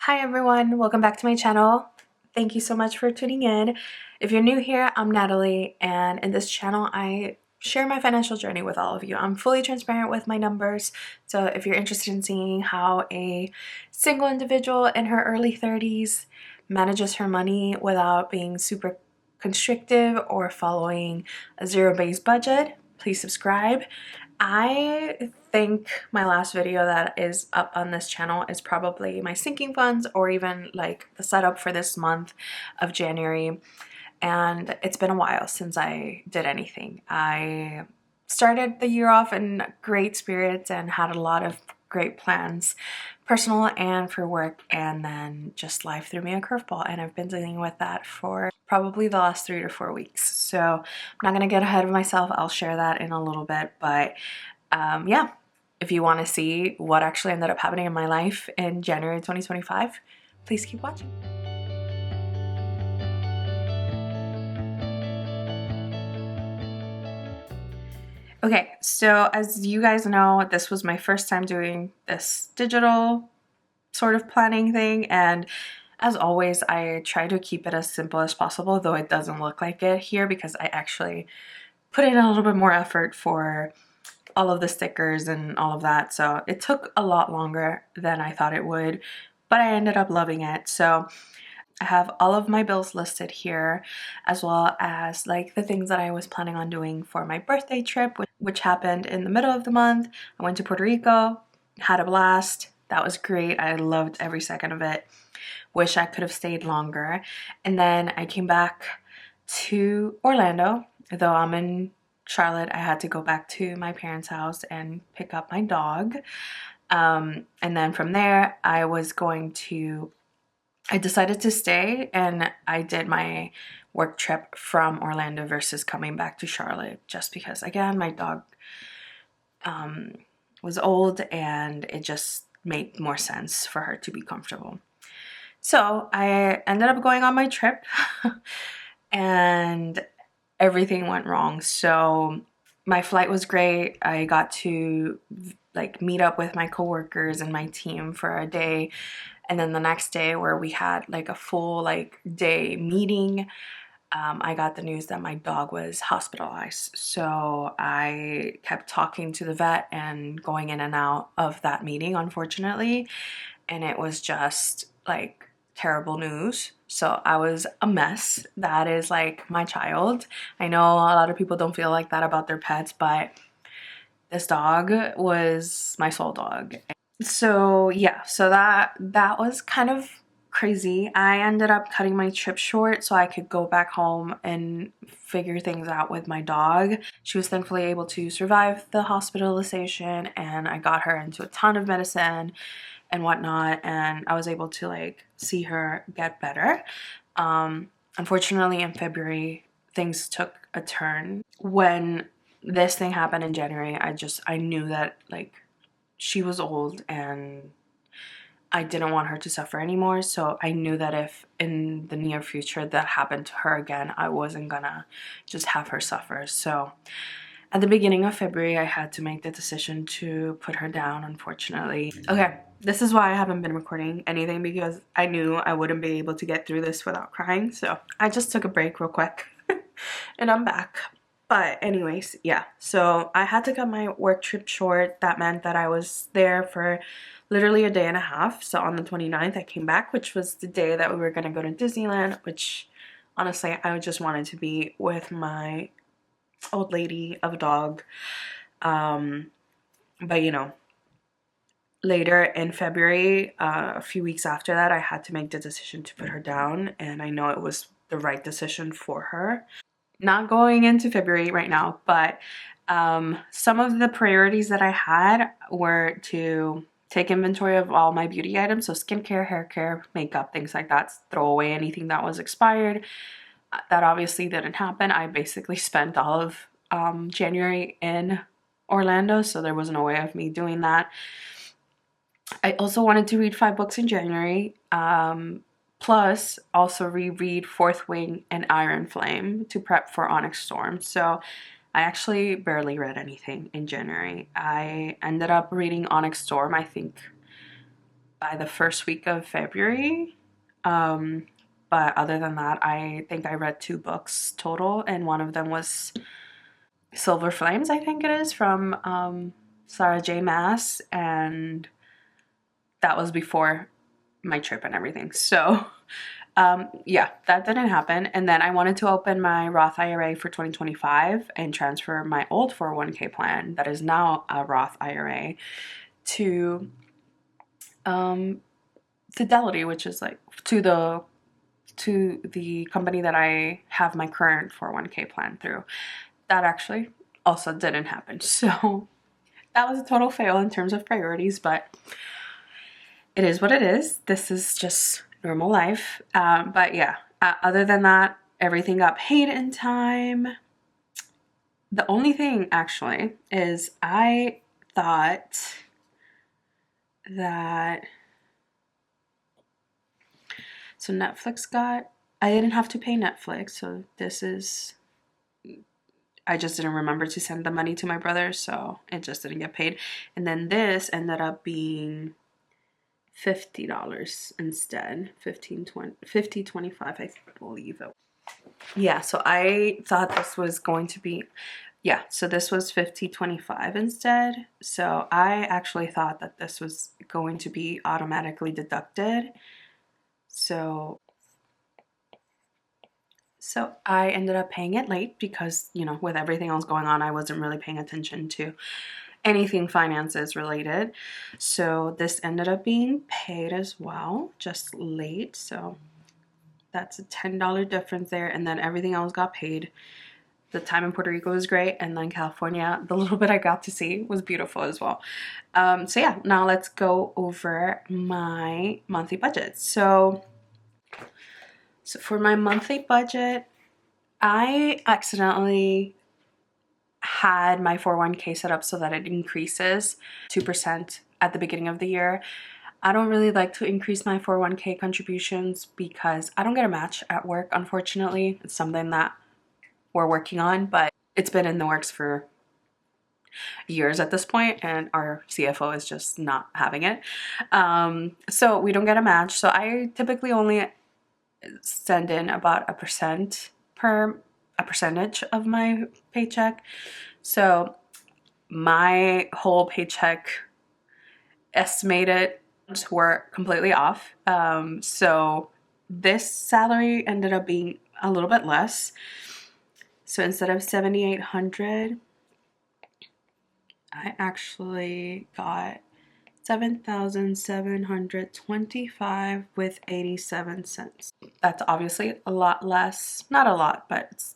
Hi everyone, welcome back to my channel. Thank you so much for tuning in. If you're new here, I'm Natalie, and in this channel I share my financial journey with all of you. I'm fully transparent with my numbers, so if you're interested in seeing how a single individual in her early 30s manages her money without being super constrictive or following a zero-based budget, please subscribe. I think my last video that is up on this channel is probably my sinking funds or even like the setup for this month of January, and it's been a while since I did anything. I started the year off in great spirits and had a lot of great plans, personal and for work, and then just life threw me a curveball, and I've been dealing with that for probably the last 3 to 4 weeks. So I'm not gonna get ahead of myself. I'll share that in a little bit, but yeah, if you want to see what actually ended up happening in my life in January 2025, please keep watching. Okay, so as you guys know, this was my first time doing this digital sort of planning thing, and as always, I try to keep it as simple as possible, though it doesn't look like it here because I actually put in a little bit more effort for all of the stickers and all of that. So it took a lot longer than I thought it would, but I ended up loving it. So I have all of my bills listed here, as well as like the things that I was planning on doing for my birthday trip, which happened in the middle of the month. I went to Puerto Rico, had a blast. That was great. I loved every second of it. Wish I could have stayed longer. And then I came back to Orlando. Though I'm in Charlotte, I had to go back to my parents' house and pick up my dog. And then from there, I decided to stay, and I did my work trip from Orlando versus coming back to Charlotte, just because, again, my dog was old and it just made more sense for her to be comfortable. So I ended up going on my trip and everything went wrong. So my flight was great. I got to like meet up with my coworkers and my team for a day, and then the next day where we had like a full like day meeting, I got the news that my dog was hospitalized. So I kept talking to the vet and going in and out of that meeting, unfortunately, and it was just like terrible news. So I was a mess. That is like my child. I know a lot of people don't feel like that about their pets, but this dog was my soul dog. So yeah, so that was kind of crazy. I ended up cutting my trip short so I could go back home and figure things out with my dog. She was thankfully able to survive the hospitalization, and I got her into a ton of medicine and whatnot, and I was able to like see her get better. Unfortunately, in February, things took a turn. When this thing happened in January, I knew that like she was old and I didn't want her to suffer anymore. So I knew that if in the near future that happened to her again, I wasn't gonna just have her suffer. So at the beginning of February, I had to make the decision to put her down, unfortunately. Okay, this is why I haven't been recording anything, because I knew I wouldn't be able to get through this without crying. So I just took a break real quick and I'm back. But anyways, yeah, so I had to cut my work trip short. That meant that I was there for literally a day and a half. So on the 29th, I came back, which was the day that we were gonna go to Disneyland, which honestly, I just wanted to be with my old lady of a dog. But you know, later in February, a few weeks after that, I had to make the decision to put her down, and I know it was the right decision for her. Not going into February right now, but some of the priorities that I had were to take inventory of all my beauty items, so skincare, hair care, makeup, things like that, throw away anything that was expired. That obviously didn't happen. I basically spent all of January in Orlando, so there was no way of me doing that. I also wanted to read 5 books in January. Plus also reread Fourth Wing and Iron Flame to prep for Onyx Storm. So I actually barely read anything in January. I ended up reading Onyx Storm, I think by the first week of February. But other than that, I think I read 2 books total, and one of them was Silver Flames, I think it is, from Sarah J. Maas, and that was before my trip and everything. So yeah, that didn't happen. And then I wanted to open my Roth IRA for 2025 and transfer my old 401k plan that is now a Roth IRA to Fidelity, which is like to the company that I have my current 401k plan through. That actually also didn't happen. So that was a total fail in terms of priorities, but it is what it is. This is just normal life. But yeah, other than that, everything got paid in time. The only thing actually is I thought that, so Netflix got, I didn't have to pay Netflix, so this is, I just didn't remember to send the money to my brother, so it just didn't get paid. And then this ended up being $50 instead. 25, I believe it. Yeah, so I thought this was going to be, yeah, so this was 50.25 instead. So I actually thought that this was going to be automatically deducted. So I ended up paying it late because, you know, with everything else going on, I wasn't really paying attention to anything finances related. So this ended up being paid as well, just late. So that's a $10 difference there. And then everything else got paid. The time in Puerto Rico was great. And then California, the little bit I got to see was beautiful as well. So yeah, now let's go over my monthly budget. So for my monthly budget, I accidentally had my 401k set up so that it increases 2% at the beginning of the year. I don't really like to increase my 401k contributions because I don't get a match at work, unfortunately. It's something that we're working on, but it's been in the works for years at this point, and our CFO is just not having it. So we don't get a match. So I typically only send in about a percentage of my paycheck. So my whole paycheck estimated were completely off. So this salary ended up being a little bit less. So instead of $7,800, I actually got $7,725 with 87 cents. That's obviously a lot less, not a lot, but it's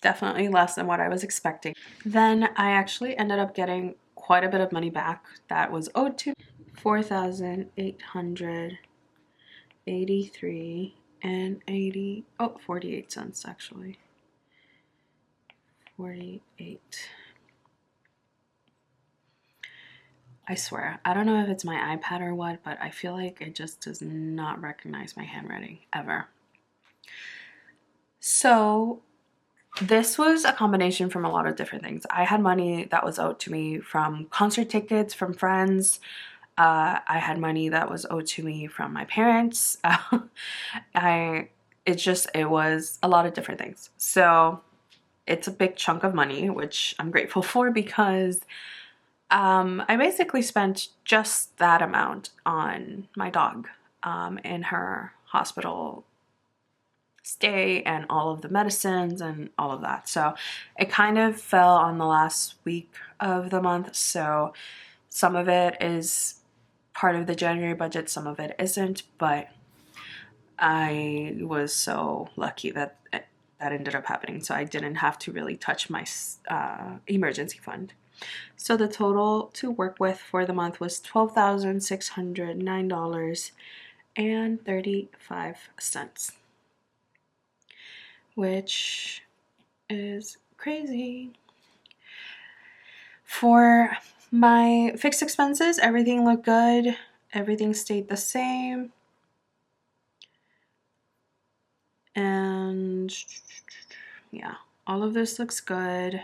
definitely less than what I was expecting. Then I actually ended up getting quite a bit of money back that was owed to me. 4,883 and 48 cents actually. 48. I swear, I don't know if it's my iPad or what, but I feel like it just does not recognize my handwriting ever. So this was a combination from a lot of different things. I had money that was owed to me from concert tickets from friends. I had money that was owed to me from my parents. It was a lot of different things. So it's a big chunk of money, which I'm grateful for because I basically spent just that amount on my dog in her hospital stay and all of the medicines and all of that. So it kind of fell on the last week of the month. So some of it is part of the January budget, some of it isn't, but I was so lucky that that ended up happening. So I didn't have to really touch my emergency fund. So the total to work with for the month was $12,609.35, which is crazy. For my fixed expenses, everything looked good. Everything stayed the same. And yeah, all of this looks good.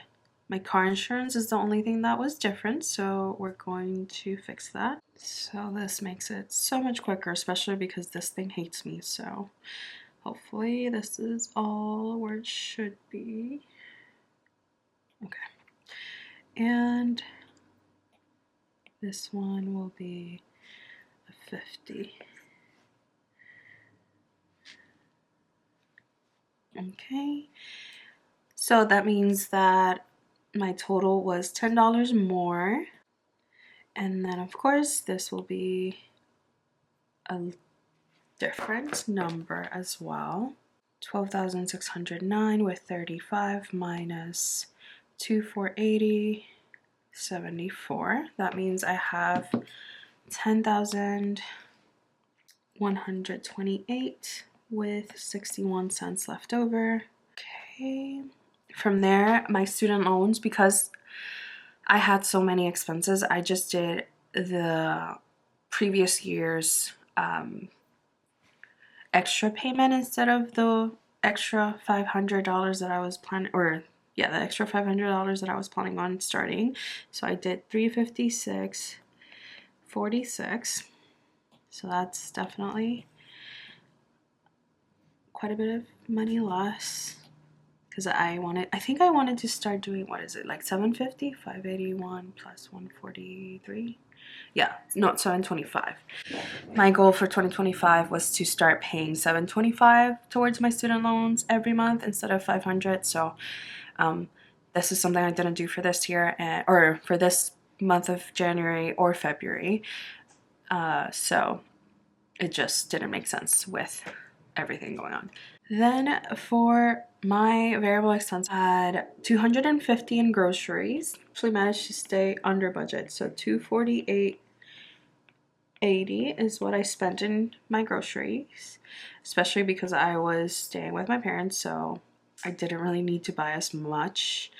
My car insurance is the only thing that was different, so we're going to fix that. So this makes it so much quicker, especially because this thing hates me. So hopefully this is all where it should be. Okay. And this one will be a 50. Okay. So that means that my total was $10 more. And then of course this will be a different number as well. 12,609 with 35 minus 2,480, 74. That means I have 10,128 with 61 cents left over. Okay. From there, my student loans, because I had so many expenses, I just did the previous year's extra payment instead of the extra $500 that I was planning, or yeah, the extra $500 that I was planning on starting. So I did $356.46. So that's definitely quite a bit of money less, because I think I wanted to start doing, what is it, like 750, 581 plus 143. Yeah, no, 725. My goal for 2025 was to start paying 725 towards my student loans every month instead of 500. So this is something I didn't do for this year, or for this month of January or February. So it just didn't make sense with everything going on. Then for my variable expense, I had $250 in groceries. Actually managed to stay under budget. So $248.80 is what I spent in my groceries, especially because I was staying with my parents, so I didn't really need to buy as much.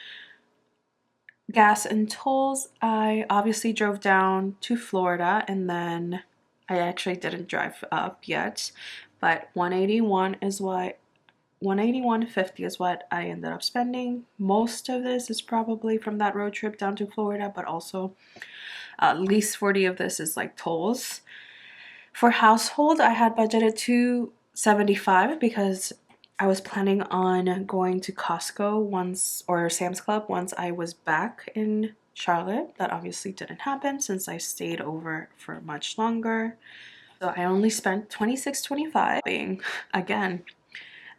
Gas and tolls, I obviously drove down to Florida, and then I actually didn't drive up yet, but $181.50 is what I ended up spending. Most of this is probably from that road trip down to Florida, but also at least 40 of this is like tolls. For household, I had budgeted $275 because I was planning on going to Costco once, or Sam's Club, once I was back in Charlotte. That obviously didn't happen since I stayed over for much longer. So I only spent $26.25. Again,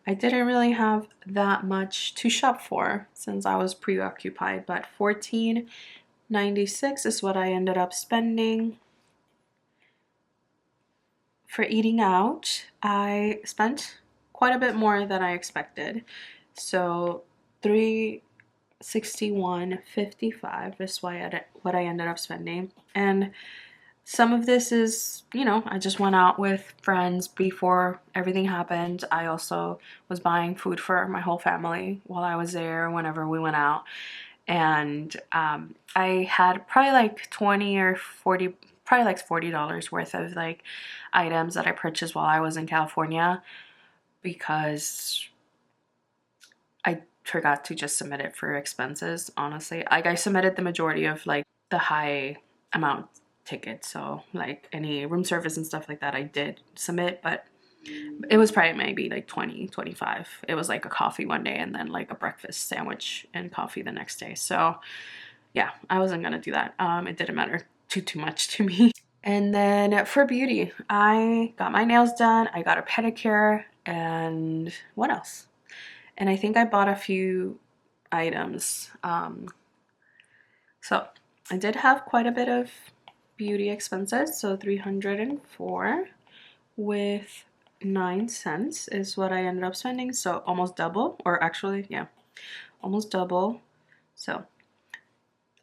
I didn't really have that much to shop for since I was preoccupied, but $14.96 is what I ended up spending. For eating out, I spent quite a bit more than I expected. So $361.55 is what I ended up spending. And some of this is, I just went out with friends before everything happened. I also was buying food for my whole family while I was there whenever we went out. And I had probably like 20 or 40, probably like $40 worth of like items that I purchased while I was in California, because I forgot to just submit it for expenses, honestly. Like I submitted the majority of like the high amount tickets, so like any room service and stuff like that I did submit, but it was probably maybe like 20, 25. It was like a coffee one day and then like a breakfast sandwich and coffee the next day. So yeah, I wasn't gonna do that. It didn't matter too much to me. And then for beauty, I got my nails done, I got a pedicure, and what else? And I think I bought a few items. So I did have quite a bit of beauty expenses. So 304 with 9 cents is what I ended up spending. So almost double, or actually, yeah, almost double. So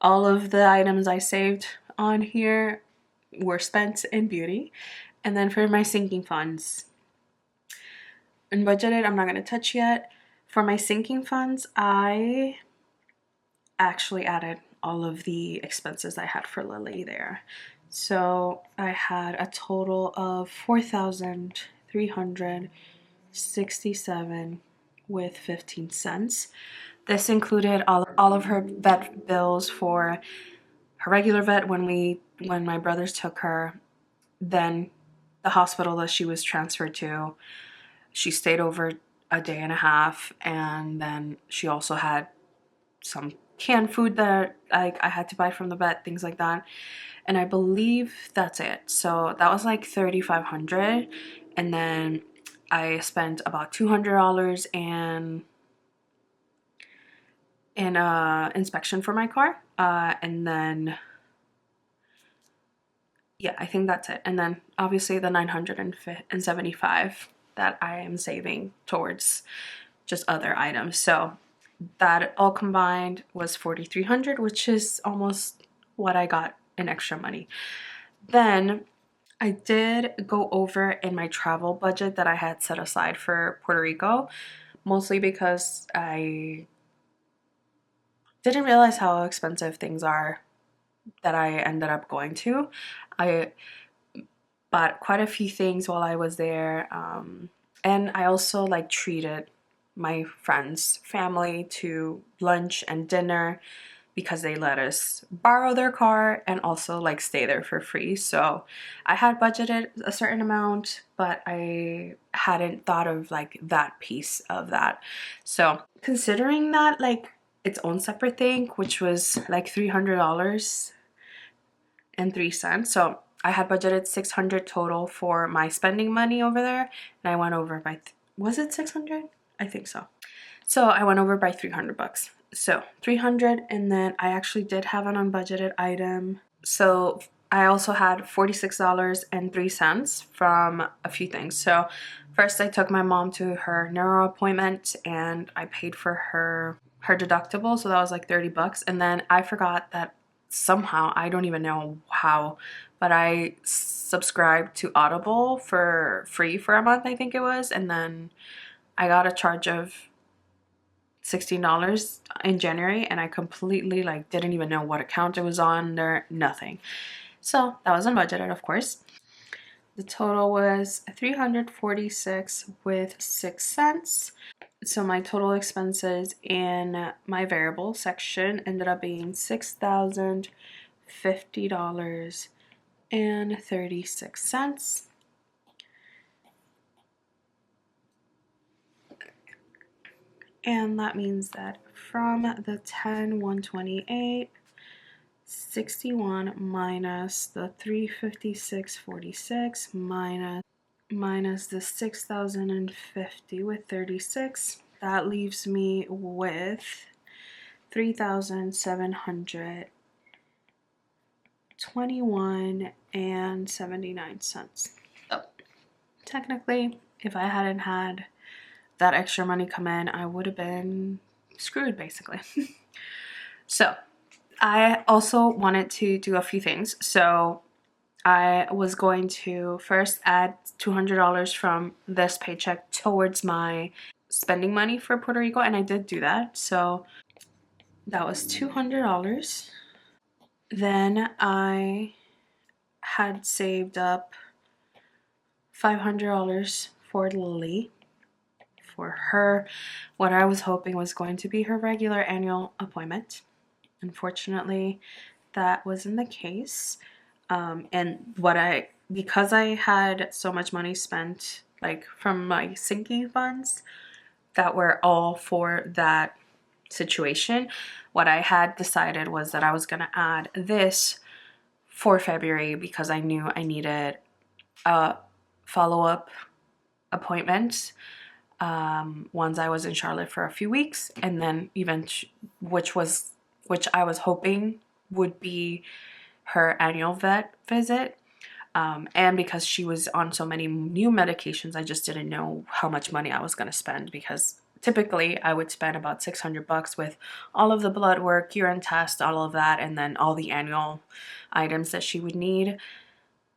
all of the items I saved on here were spent in beauty. And then for my sinking funds, and budgeted, I'm not going to touch yet. For my sinking funds, I actually added all of the expenses I had for Lily there. So I had a total of $4,367 with 15 cents. This included all of her vet bills for her regular vet when we when my brothers took her, then the hospital that she was transferred to, she stayed over a day and a half, and then she also had some canned food that I had to buy from the vet, things like that. And I believe that's it. So that was like $3,500, and then I spent about $200 in inspection for my car, and then yeah, I think that's it. And then obviously the $975 that I am saving towards just other items. So that all combined was $4,300, which is almost what I got in extra money. Then I did go over in my travel budget that I had set aside for Puerto Rico, mostly because I didn't realize how expensive things are that I ended up going to. I bought quite a few things while I was there, and I also like treated my friends' family to lunch and dinner because they let us borrow their car and also like stay there for free. So I had budgeted a certain amount, but I hadn't thought of like that piece of that. So considering that like its own separate thing, which was like $300.03. So I had budgeted $600 total for my spending money over there, and I went over by was it 600? I think so. So I went over by $300. So 300, and then I actually did have an unbudgeted item. So I also had $46.03 from a few things. So first I took my mom to her neuro appointment, and I paid for her deductible, so that was like $30. And then I forgot that somehow, I don't even know how, but I subscribed to Audible for free for a month, I think it was, and then I got a charge of $16 in January, and I completely like didn't even know what account it was on there, nothing. So that was unbudgeted, of course. The total was $346 with 6 cents. So my total expenses in my variable section ended up being $6,050.36. And that means that from the 10,128, 61 minus the 356.46 minus the 6,050 with 36, that leaves me with 3,721 and 79 cents. So technically, if I hadn't had that extra money come in, I would have been screwed basically. So I also wanted to do a few things. So I was going to first add $200 from this paycheck towards my spending money for Puerto Rico, and I did do that. So that was $200. Then I had saved up $500 for Lily, for her, what I was hoping was going to be her regular annual appointment. Unfortunately, that wasn't the case. And because I had so much money spent like from my sinking funds that were all for that situation, what I had decided was that I was going to add this for February because I knew I needed a follow-up appointment once I was in Charlotte for a few weeks, and then which I was hoping would be her annual vet visit. And because she was on so many new medications, I just didn't know how much money I was going to spend, because typically I would spend about $600 with all of the blood work, urine test, all of that, and then all the annual items that she would need.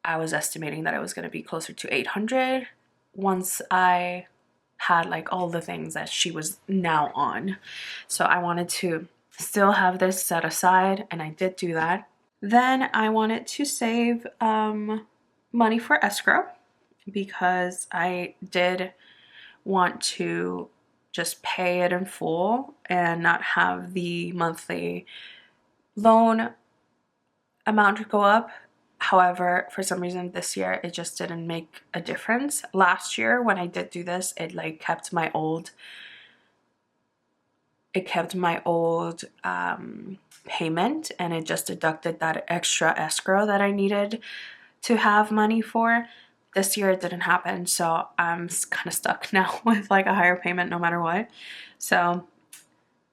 I was estimating that it was going to be closer to $800 once I had like all the things that she was now on. So I wanted to still have this set aside, and I did do that. Then I wanted to save money for escrow, because I did want to just pay it in full and not have the monthly loan amount go up However, for some reason this year it just didn't make a difference. Last year when I did do this, it like kept my old payment, and it just deducted that extra escrow that I needed to have money for. This year it didn't happen, so I'm kind of stuck now with like a higher payment no matter what. So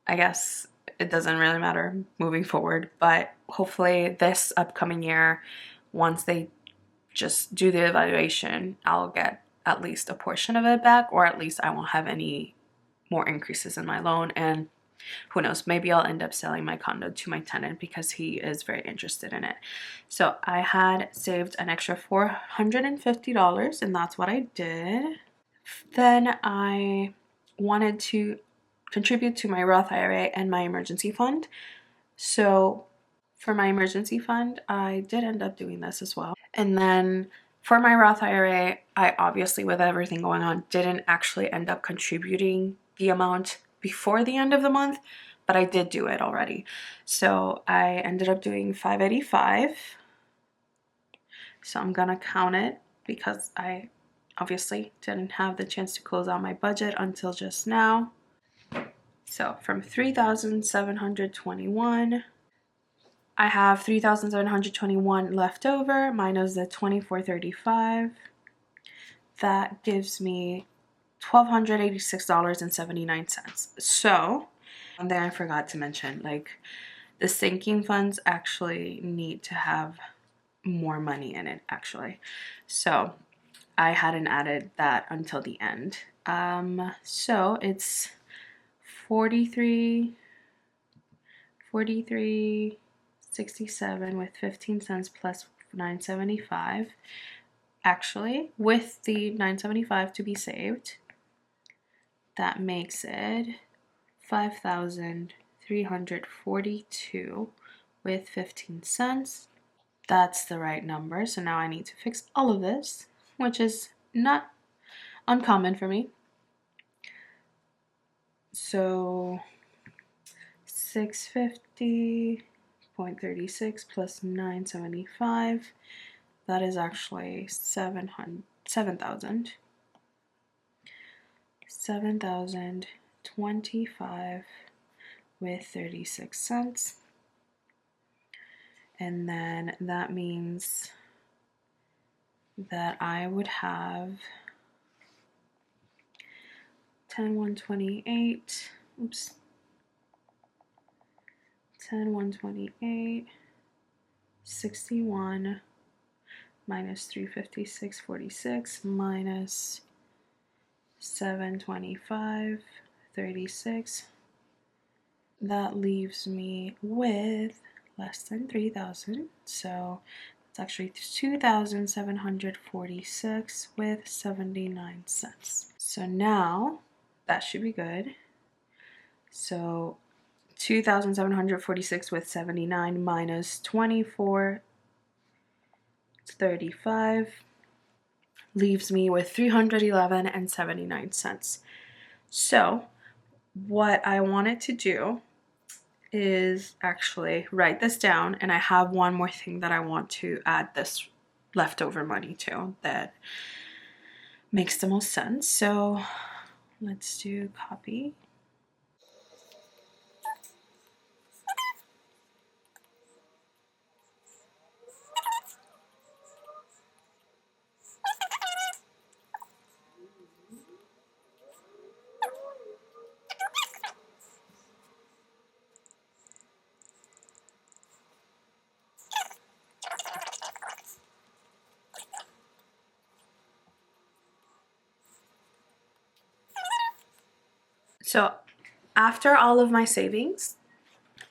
I guess it doesn't really matter moving forward, but hopefully this upcoming year, once they just do the evaluation, I'll get at least a portion of it back, or at least I won't have any more increases in my loan. And who knows, maybe I'll end up selling my condo to my tenant because he is very interested in it. So I had saved an extra $450, and that's what I did. Then I wanted to contribute to my Roth IRA and my emergency fund. So for my emergency fund, I did end up doing this as well. And then for my Roth IRA, I obviously, with everything going on, didn't actually end up contributing the amount before the end of the month, but I did do it already. So I ended up doing $585. So I'm gonna count it because I obviously didn't have the chance to close out my budget until just now. So from 3,721, I have 3,721 left over minus the 2,435. That gives me $1,286.79. So, one thing I forgot to mention, like the sinking funds actually need to have more money in it actually. So I hadn't added that until the end. So it's 43.67 with 15 cents plus 9.75. Actually, with the 9.75 to be saved, that makes it 5,342 with 15 cents. That's the right number. So now I need to fix all of this, which is not uncommon for me. So 650.36 plus 975, that is actually 7,025 with 36 cents. And then that means that I would have 10,128, 10,128, 61 minus 356.46 minus 725, 36. That leaves me with less than 3,000. So it's actually 2,746 with 79 cents. So now that should be good. So 2,746 with 79 minus 2,435 leaves me with 311 and 79 cents. So what I wanted to do is actually write this down, and I have one more thing that I want to add this leftover money to that makes the most sense. So let's do copy. So after all of my savings,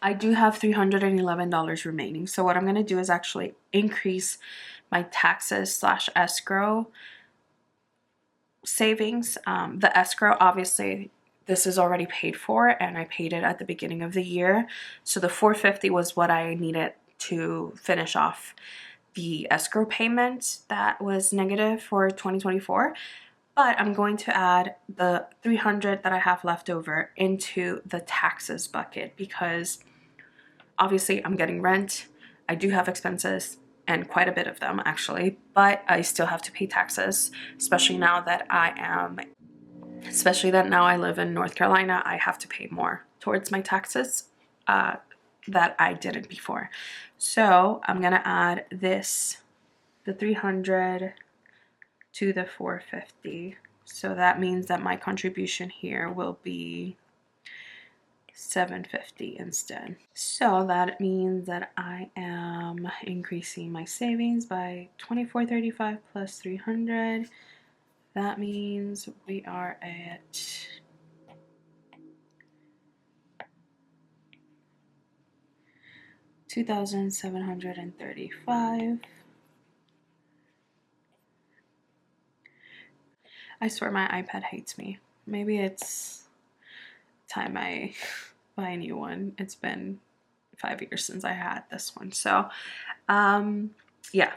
I do have $311 remaining. So what I'm going to do is actually increase my taxes / escrow savings. The escrow, obviously, this is already paid for, and I paid it at the beginning of the year. So the $450 was what I needed to finish off the escrow payment that was negative for 2024. But I'm going to add the $300 that I have left over into the taxes bucket because obviously I'm getting rent, I do have expenses, and quite a bit of them actually, but I still have to pay taxes, especially now that now I live in North Carolina. I have to pay more towards my taxes that I didn't before. So I'm gonna add the 300 to the 450. So that means that my contribution here will be 750 instead. So that means that I am increasing my savings by 2435 plus 300. That means we are at $2,735. I swear my iPad hates me. Maybe it's time I buy a new one. It's been 5 years since I had this one. So, yeah.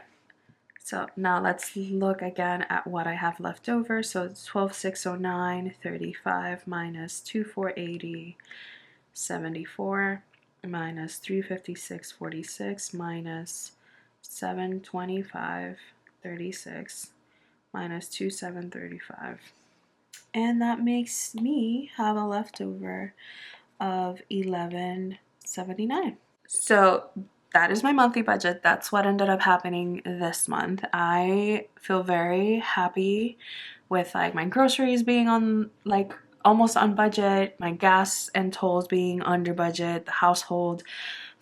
So now let's look again at what I have left over. So it's 12,609.35 minus 2,480, 74 minus 356.46 minus 725.36 minus 2,735. And that makes me have a leftover of $11.79. So that is my monthly budget. That's what ended up happening this month. I feel very happy with like my groceries being on like almost on budget, my gas and tolls being under budget, the household,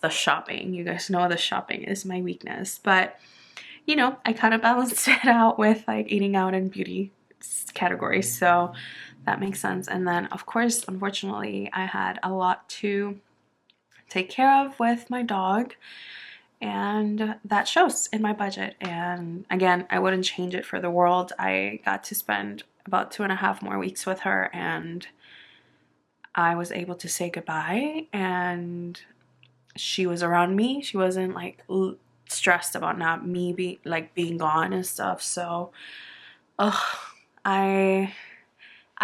the shopping. You guys know the shopping is my weakness, but you know, I kind of balanced it out with like eating out and beauty categories, so that makes sense. And then of course, unfortunately, I had a lot to take care of with my dog, and that shows in my budget. And again, I wouldn't change it for the world. I got to spend about 2.5 more weeks with her, and I was able to say goodbye, and she was around me. She wasn't like stressed about not me being gone and stuff. So I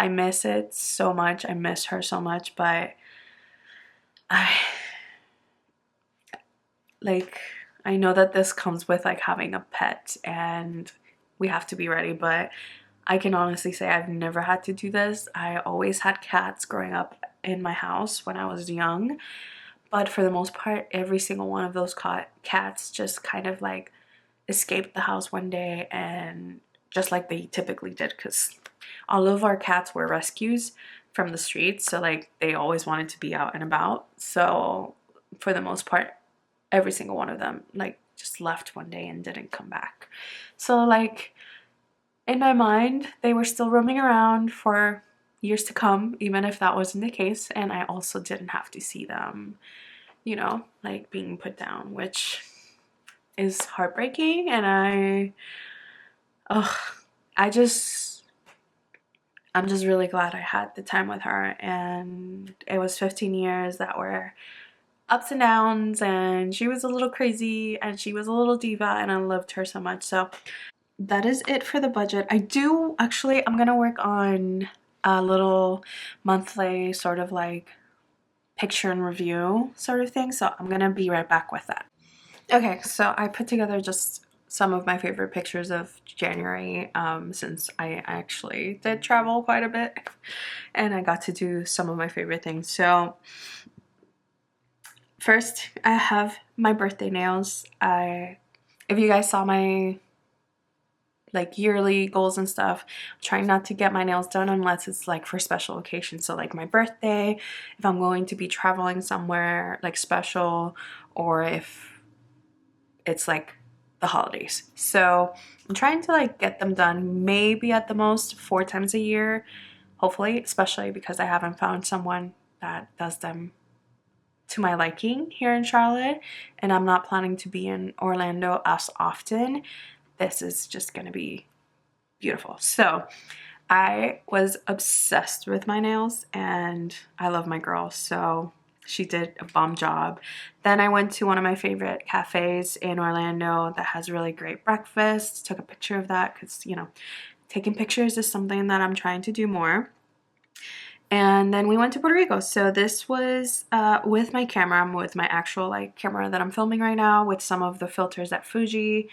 miss it so much. I miss her so much, but I know that this comes with like having a pet and we have to be ready, but I can honestly say I've never had to do this. I always had cats growing up in my house when I was young, but for the most part, every single one of those cats just kind of like escaped the house one day, and just like they typically did, because all of our cats were rescues from the streets, so like they always wanted to be out and about. So for the most part, every single one of them like just left one day and didn't come back. So like in my mind, they were still roaming around for years to come, even if that wasn't the case. And I also didn't have to see them, you know, like being put down, which is heartbreaking. And I'm just really glad I had the time with her. And it was 15 years that were ups and downs, and she was a little crazy and she was a little diva, and I loved her so much. So that is it for the budget. I'm gonna work on a little monthly sort of like picture and review sort of thing, so I'm gonna be right back with that. Okay, so I put together just some of my favorite pictures of January, since I actually did travel quite a bit and I got to do some of my favorite things. So first, I have my birthday nails. If you guys saw my like yearly goals and stuff, I'm trying not to get my nails done unless it's like for special occasions. So like my birthday, if I'm going to be traveling somewhere like special, or if it's like the holidays. So I'm trying to like get them done maybe at the most 4 times a year, hopefully, especially because I haven't found someone that does them to my liking here in Charlotte, and I'm not planning to be in Orlando as often. This is just gonna be beautiful. So I was obsessed with my nails, and I love my girl, so she did a bomb job. Then I went to one of my favorite cafes in Orlando that has really great breakfast. Took a picture of that because, you know, taking pictures is something that I'm trying to do more. And then we went to Puerto Rico. So this was with my camera. I'm with my actual like camera that I'm filming right now, with some of the filters at Fuji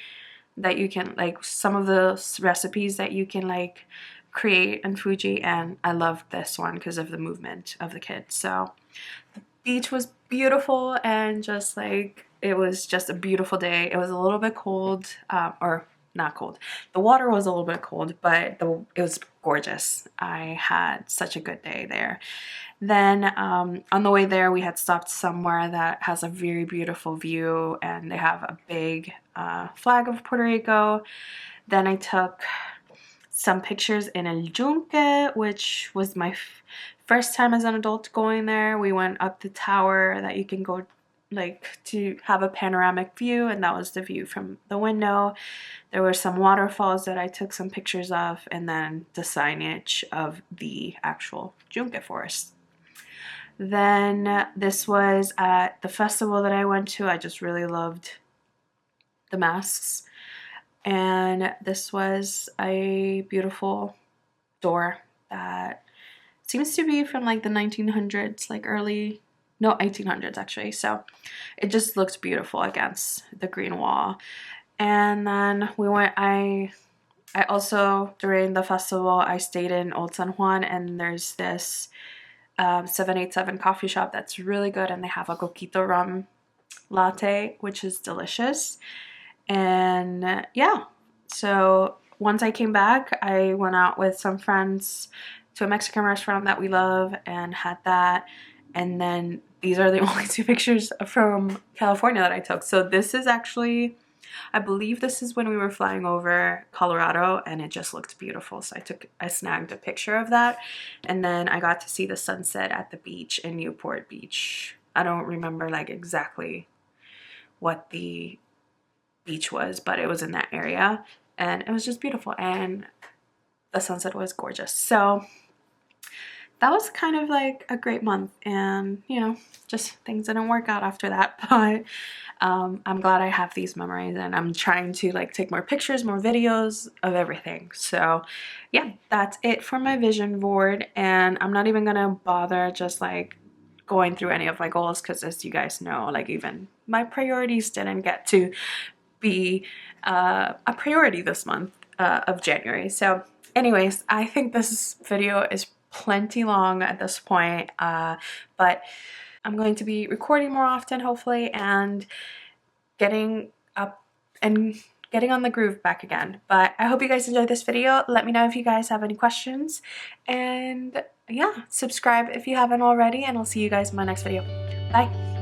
that you can like, some of the recipes that you can like create in Fuji. And I loved this one because of the movement of the kids. So the beach was beautiful, and just like, it was just a beautiful day. It was a little bit cold, or not cold. The water was a little bit cold, but it was gorgeous. I had such a good day there. Then on the way there, we had stopped somewhere that has a very beautiful view, and they have a big flag of Puerto Rico. Then I took some pictures in El Yunque, which was my first time as an adult going there. We went up the tower that you can go like to have a panoramic view, and that was the view from the window. There were some waterfalls that I took some pictures of, and then the signage of the actual Yunque forest. Then this was at the festival that I went to. I just really loved the masks. And this was a beautiful door that seems to be from like the 1900s, like no, 1800s actually. So it just looked beautiful against the green wall. And then we went, I also, during the festival, I stayed in Old San Juan, and there's this 787 coffee shop that's really good, and they have a coquito rum latte, which is delicious. And yeah, so once I came back, I went out with some friends to a Mexican restaurant that we love and had that. And then these are the only two pictures from California that I took. So this is actually, I believe this is when we were flying over Colorado, and it just looked beautiful. So I snagged a picture of that. And then I got to see the sunset at the beach in Newport Beach. I don't remember like exactly what the beach was, but it was in that area, and it was just beautiful, and the sunset was gorgeous. So that was kind of like a great month, and you know, just things didn't work out after that, but I'm glad I have these memories, and I'm trying to like take more pictures, more videos of everything. So yeah, that's it for my vision board, and I'm not even gonna bother just like going through any of my goals, because as you guys know, like even my priorities didn't get to be a priority this month of January. So anyways, I think this video is plenty long at this point, but I'm going to be recording more often, hopefully, and getting up and getting on the groove back again. But I hope you guys enjoyed this video. Let me know if you guys have any questions, and yeah, subscribe if you haven't already, and I'll see you guys in my next video. Bye.